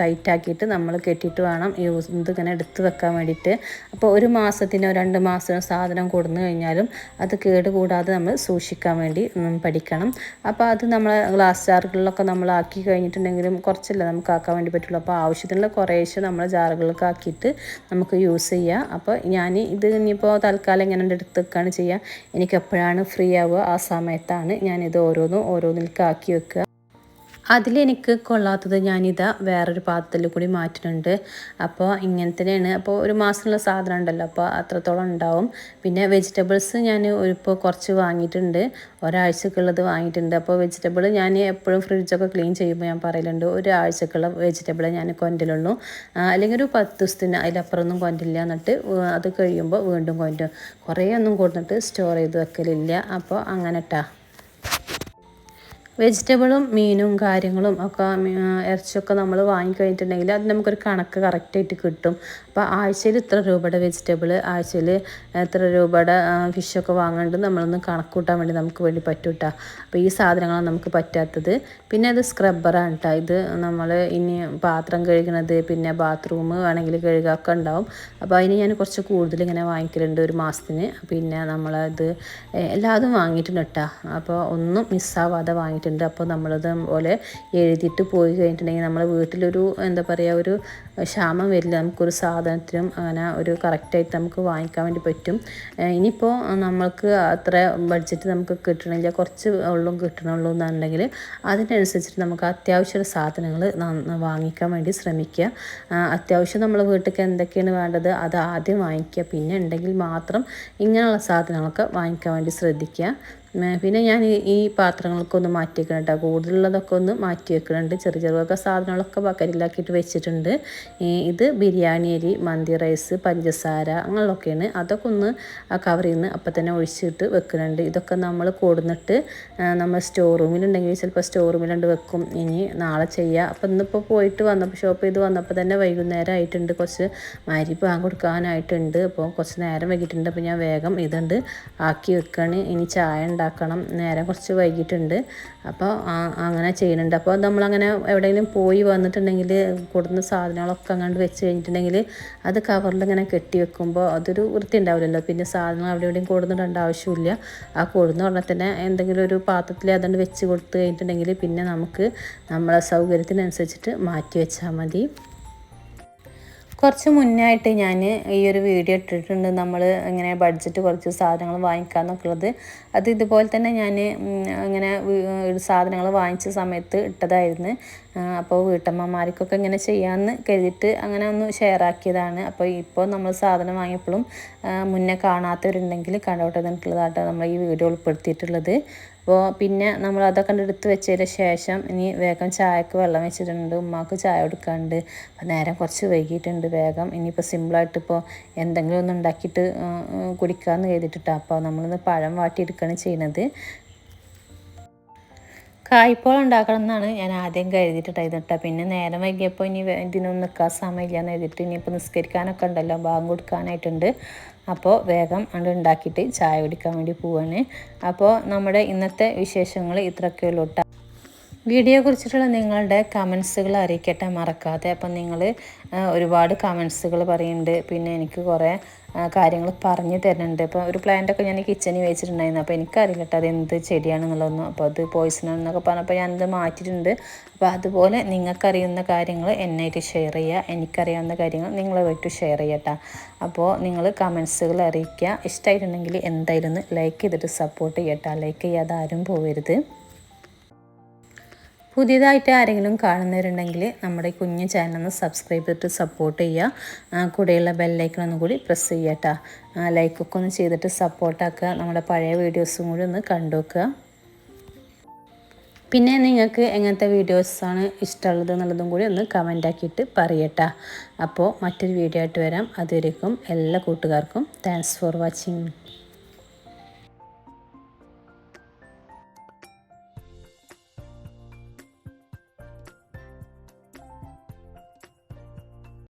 ടൈറ്റാക്കിയിട്ട് നമ്മൾ കെട്ടിയിട്ട് വേണം ഇതിങ്ങനെ എടുത്ത് വെക്കാൻ വേണ്ടിയിട്ട്. അപ്പോൾ ഒരു മാസത്തിനോ 2 മാസത്തിനോ സാധനം കൊടുന്നു കഴിഞ്ഞാലും അത് കേടുകൂടാതെ നമ്മൾ സൂക്ഷിക്കാൻ വേണ്ടി പഠിക്കണം. അപ്പോൾ അത് നമ്മൾ ഗ്ലാസ് ജാറുകളിലൊക്കെ നമ്മൾ ആക്കി കഴിഞ്ഞിട്ടുണ്ടെങ്കിലും കുറച്ചല്ലേ നമുക്ക് ആക്കാൻ വേണ്ടി പറ്റുള്ളൂ. അപ്പോൾ ആവശ്യത്തിനുള്ള കുറേശ്ശെ നമ്മൾ ജാറുകളിലൊക്കെ ആക്കിയിട്ട് നമുക്ക് യൂസ് ചെയ്യാം. അപ്പോൾ ഞാൻ ഇത് ഇനിയിപ്പോൾ തൽക്കാലം ഇങ്ങനെ എടുത്ത് വെക്കുകയാണ് ചെയ്യുക. എനിക്ക് എപ്പോഴാണ് ഫ്രീ ആവുക ആ സമയത്താണ് ഞാനിത് ഓരോന്നിലേക്ക് ആക്കി വെക്കുക. അതിലെനിക്ക് കൊള്ളാത്തത് ഞാനിതാ വേറൊരു പാത്രത്തിൽ കൂടി മാറ്റുന്നുണ്ട്. അപ്പോൾ ഇങ്ങനെ തന്നെയാണ്. അപ്പോൾ ഒരു മാസമുള്ള സാധനം ഉണ്ടല്ലോ, അപ്പോൾ അത്രത്തോളം ഉണ്ടാവും. പിന്നെ വെജിറ്റബിൾസ് ഞാൻ ഇപ്പോൾ കുറച്ച് വാങ്ങിയിട്ടുണ്ട്, ഒരാഴ്ചക്കുള്ളത് വാങ്ങിയിട്ടുണ്ട്. അപ്പോൾ വെജിറ്റബിൾ ഞാൻ എപ്പോഴും ഫ്രിഡ്ജൊക്കെ ക്ലീൻ ചെയ്യുമ്പോൾ ഞാൻ പറയലുണ്ട്, ഒരാഴ്ചക്കുള്ള വെജിറ്റബിൾ ഞാൻ കൊണ്ടുവരുള്ളൂ, അല്ലെങ്കിൽ ഒരു 10 ദിവസത്തിന് അതിലപ്പുറമൊന്നും കൊണ്ടില്ല. എന്നിട്ട് അത് കഴിയുമ്പോൾ വീണ്ടും കൊണ്ടുവരും. കുറേ ഒന്നും കൊടുത്തിട്ട് സ്റ്റോർ ചെയ്ത് വെക്കലില്ല. അപ്പോൾ അങ്ങനെ ട്ടാ. വെജിറ്റബിളും മീനും കാര്യങ്ങളും ഒക്കെ ഇറച്ചിയൊക്കെ നമ്മൾ വാങ്ങിക്കഴിഞ്ഞിട്ടുണ്ടെങ്കിൽ അത് നമുക്കൊരു കണക്ക് കറക്റ്റായിട്ട് കിട്ടും. അപ്പോൾ ആഴ്ചയിൽ ഇത്ര രൂപയുടെ വെജിറ്റബിൾ, ആഴ്ചയിൽ എത്ര രൂപയുടെ ഫിഷൊക്കെ വാങ്ങേണ്ടത് നമ്മളൊന്ന് കണക്ക് കൂട്ടാൻ വേണ്ടി നമുക്ക് വേണ്ടി പറ്റും കേട്ടോ. അപ്പോൾ ഈ സാധനങ്ങളാണ് നമുക്ക് പറ്റാത്തത്. പിന്നെ അത് സ്ക്രബ്ബറാണ് കേട്ടോ. ഇത് നമ്മൾ ഇനി പാത്രം കഴുകണത്, പിന്നെ ബാത്റൂം വേണമെങ്കിൽ കഴുകാനൊക്കെ ഉണ്ടാവും. അപ്പോൾ അതിന് ഞാൻ കുറച്ച് കൂടുതൽ ഇങ്ങനെ വാങ്ങിക്കലുണ്ട് ഒരു മാസത്തിന്. പിന്നെ നമ്മളത് എല്ലാതും വാങ്ങിയിട്ടുണ്ട് കേട്ടോ. അപ്പോൾ ഒന്നും മിസ്സാവാതെ വാങ്ങിയിട്ടുണ്ട്. അപ്പോൾ നമ്മളത് പോലെ എഴുതിയിട്ട് പോയി കഴിഞ്ഞിട്ടുണ്ടെങ്കിൽ നമ്മളെ വീട്ടിലൊരു എന്താ പറയുക, ഒരു ക്ഷാമം വരില്ല. നമുക്കൊരു സാധനത്തിനും അങ്ങനെ ഒരു കറക്റ്റായിട്ട് നമുക്ക് വാങ്ങിക്കാൻ വേണ്ടി പറ്റും. ഇനിയിപ്പോൾ നമ്മൾക്ക് അത്ര ബഡ്ജറ്റ് നമുക്ക് കിട്ടണില്ല, കുറച്ച് ഉള്ളും കിട്ടണുള്ളൂ എന്നുണ്ടെങ്കിൽ അതിനനുസരിച്ചിട്ട് നമുക്ക് അത്യാവശ്യ സാധനങ്ങൾ വാങ്ങിക്കാൻ വേണ്ടി ശ്രമിക്കുക. അത്യാവശ്യം നമ്മൾ വീട്ടിലേക്ക് എന്തൊക്കെയാണ് വേണ്ടത് അത് ആദ്യം വാങ്ങിക്കുക. പിന്നെ ഉണ്ടെങ്കിൽ മാത്രം ഇങ്ങനെയുള്ള സാധനങ്ങളൊക്കെ വാങ്ങിക്കാൻ വേണ്ടി ശ്രദ്ധിക്കുക. പിന്നെ ഞാൻ ഈ പാത്രങ്ങളൊക്കെ ഒന്ന് മാറ്റി വെക്കണം കേട്ടോ. കൂടുതലുള്ളതൊക്കെ ഒന്ന് മാറ്റി വെക്കുന്നുണ്ട്. ചെറിയ ചെറുതൊക്കെ സാധനങ്ങളൊക്കെ ബക്കറ്റിലാക്കിയിട്ട് വെച്ചിട്ടുണ്ട്. ഇത് ബിരിയാണി അരി, മന്തി റൈസ്, പഞ്ചസാര അങ്ങനെയൊക്കെയാണ്. അതൊക്കെ ഒന്ന് കവറിൽ നിന്ന് അപ്പം തന്നെ ഒഴിച്ചിട്ട് വെക്കുന്നുണ്ട്. ഇതൊക്കെ നമ്മൾ കൊടുന്നിട്ട് നമ്മൾ സ്റ്റോർ റൂമിലുണ്ടെങ്കിൽ ചിലപ്പോൾ സ്റ്റോർ റൂമിലുണ്ട് വെക്കും. ഇനി നാളെ ചെയ്യുക. അപ്പം ഇന്നിപ്പോൾ പോയിട്ട് വന്നപ്പോൾ ഷോപ്പ് ചെയ്ത് വന്നപ്പോൾ തന്നെ വൈകുന്നേരം ആയിട്ടുണ്ട്, കുറച്ച് മരിപ്പ് വാങ്ങി കൊടുക്കാനായിട്ടുണ്ട്. അപ്പോൾ കുറച്ച് നേരം വൈകിട്ടുണ്ട്. അപ്പോൾ ഞാൻ വേഗം ഇതുണ്ട് ആക്കി വെക്കുകയാണ്. ഇനി ചായ ഉണ്ടാക്കണം, നേരം കുറച്ച് വൈകിട്ടുണ്ട്. അപ്പോൾ അങ്ങനെ ചെയ്യുന്നുണ്ട്. അപ്പോൾ നമ്മളങ്ങനെ എവിടെയെങ്കിലും പോയി വന്നിട്ടുണ്ടെങ്കിൽ കൊടുക്കുന്ന സാധനങ്ങളൊക്കെ അങ്ങോട്ട് വെച്ച് കഴിഞ്ഞിട്ടുണ്ടെങ്കിൽ അത് കവറിൽ ഇങ്ങനെ കെട്ടി വെക്കുമ്പോൾ അതൊരു വൃത്തി ഉണ്ടാവില്ലല്ലോ. പിന്നെ സാധനങ്ങൾ അവിടെ എവിടെയും കൊടുന്നിടേണ്ട ആവശ്യമില്ല. ആ കൊടുന്ന ഉടനെ തന്നെ എന്തെങ്കിലും ഒരു പാത്രത്തിൽ അതുകൊണ്ട് വെച്ച് കൊടുത്ത് കഴിഞ്ഞിട്ടുണ്ടെങ്കിൽ പിന്നെ നമുക്ക് നമ്മളെ സൗകര്യത്തിനനുസരിച്ചിട്ട് മാറ്റി വെച്ചാൽ മതി. കുറച്ച് മുന്നായിട്ട് ഞാൻ ഈ ഒരു വീഡിയോ ഇട്ടിട്ടുണ്ട്, നമ്മൾ ഇങ്ങനെ ബഡ്ജറ്റ് കുറച്ച് സാധനങ്ങൾ വാങ്ങിക്കാമെന്നൊക്കെ ഉള്ളത്. അത് ഇതുപോലെ തന്നെ ഞാൻ ഇങ്ങനെ സാധനങ്ങൾ വാങ്ങിച്ച സമയത്ത് ഇട്ടതായിരുന്നു. അപ്പോൾ വീട്ടമ്മമാർക്കൊക്കെ ഇങ്ങനെ ചെയ്യാമെന്ന് കരുതിയിട്ട് അങ്ങനെ ഒന്ന് ഷെയർ ആക്കിയതാണ്. അപ്പോൾ ഇപ്പോൾ നമ്മൾ സാധനം വാങ്ങിയപ്പോഴും മുന്നേ കാണാത്തവരുണ്ടെങ്കിൽ കണ്ടോട്ടെ എന്നിട്ടുള്ളതാട്ടോ നമ്മൾ ഈ വീഡിയോ ഉൾപ്പെടുത്തിയിട്ടുള്ളത്. അപ്പോൾ പിന്നെ നമ്മൾ അതൊക്കെ എടുത്ത് വെച്ചതിന് ശേഷം ഇനി വേഗം ചായക്ക് വെള്ളം വെച്ചിട്ടുണ്ട്, ഉമ്മാക്ക് ചായ കൊടുക്കാണ്ട്. അപ്പോൾ നേരം കുറച്ച് വൈകിയിട്ടുണ്ട്. വേഗം ഇനിയിപ്പോൾ സിമ്പിളായിട്ട് ഇപ്പോൾ എന്തെങ്കിലും ഒന്ന് ഉണ്ടാക്കിയിട്ട് കുടിക്കാമെന്ന് കരുതിയിട്ടാണ്. അപ്പോൾ നമ്മളിന്ന് പഴം വാട്ടിയെടുക്കുകയാണ് ചെയ്യുന്നത്. കായ്പോളം ഉണ്ടാക്കണം എന്നാണ് ഞാൻ ആദ്യം കരുതിയിട്ടായിരുന്നു. പിന്നെ നേരം വൈകിയപ്പോൾ ഇനി ഇതിനൊന്നും നിൽക്കാൻ സമയമില്ല എന്ന് എഴുതിയിട്ട് ഇനിയിപ്പോൾ നിസ്കരിക്കാനൊക്കെ ഉണ്ടല്ലോ, ബാങ്ക് കൊടുക്കാനായിട്ടുണ്ട്. അപ്പോൾ വേഗം അത് ഉണ്ടാക്കിയിട്ട് ചായ കുടിക്കാൻ വേണ്ടി പോവാണ്. അപ്പോൾ നമ്മുടെ ഇന്നത്തെ വിശേഷങ്ങൾ ഇത്രയൊക്കെ ഉള്ളൂ കേട്ടോ. വീഡിയോയെക്കുറിച്ചിട്ടുള്ള നിങ്ങളുടെ കമൻസുകൾ അറിയിക്കട്ടെ മറക്കാതെ. അപ്പം നിങ്ങൾ ഒരുപാട് കമൻസുകൾ പറയുന്നുണ്ട്, പിന്നെ എനിക്ക് കുറേ കാര്യങ്ങൾ പറഞ്ഞു തരുന്നുണ്ട്. ഇപ്പോൾ ഒരു പ്ലാന്റൊക്കെ ഞാൻ കിച്ചണിൽ വെച്ചിട്ടുണ്ടായിരുന്നു. അപ്പോൾ എനിക്കറിയില്ല കേട്ടോ അതെന്ത് ചെടിയാണെന്നുള്ളതൊന്നും. അപ്പോൾ അത് പോയിസണാണെന്നൊക്കെ പറഞ്ഞപ്പോൾ ഞാനത് മാറ്റിയിട്ടുണ്ട്. അപ്പോൾ അതുപോലെ നിങ്ങൾക്കറിയുന്ന കാര്യങ്ങൾ എന്നായിട്ട് ഷെയർ ചെയ്യുക, എനിക്കറിയാവുന്ന കാര്യങ്ങൾ നിങ്ങളുമായിട്ട് ഷെയർ ചെയ്യട്ടോ. അപ്പോൾ നിങ്ങൾ കമൻസുകൾ അറിയിക്കുക. ഇഷ്ടമായിട്ടുണ്ടെങ്കിൽ എന്തായാലും ലൈക്ക് ചെയ്തിട്ട് സപ്പോർട്ട് ചെയ്യട്ടോ. ലൈക്ക് ചെയ്യാതെ ആരും പോകരുത്. പുതിയതായിട്ട് ആരെങ്കിലും കാണുന്നവരുണ്ടെങ്കിൽ നമ്മുടെ ഈ കുഞ്ഞു ചാനലൊന്ന് സബ്സ്ക്രൈബ് ചെയ്തിട്ട് സപ്പോർട്ട് ചെയ്യുക. കൂടെയുള്ള ബെല്ലൈക്കണൊന്നും കൂടി പ്രസ് ചെയ്യട്ടോ. ലൈക്കൊക്കെ ഒന്ന് ചെയ്തിട്ട് സപ്പോർട്ടാക്കുക. നമ്മുടെ പഴയ വീഡിയോസും കൂടി ഒന്ന് കണ്ടു നോക്കുക. പിന്നെ നിങ്ങൾക്ക് എങ്ങനത്തെ വീഡിയോസാണ് ഇഷ്ടമുള്ളത് എന്നുള്ളതും കൂടി ഒന്ന് കമൻ്റ് ആക്കിയിട്ട് പറയട്ടോ. അപ്പോൾ മറ്റൊരു വീഡിയോ ആയിട്ട് വരാം. അതുവരേക്കും എല്ലാ കൂട്ടുകാർക്കും താങ്ക്സ് ഫോർ വാച്ചിങ്.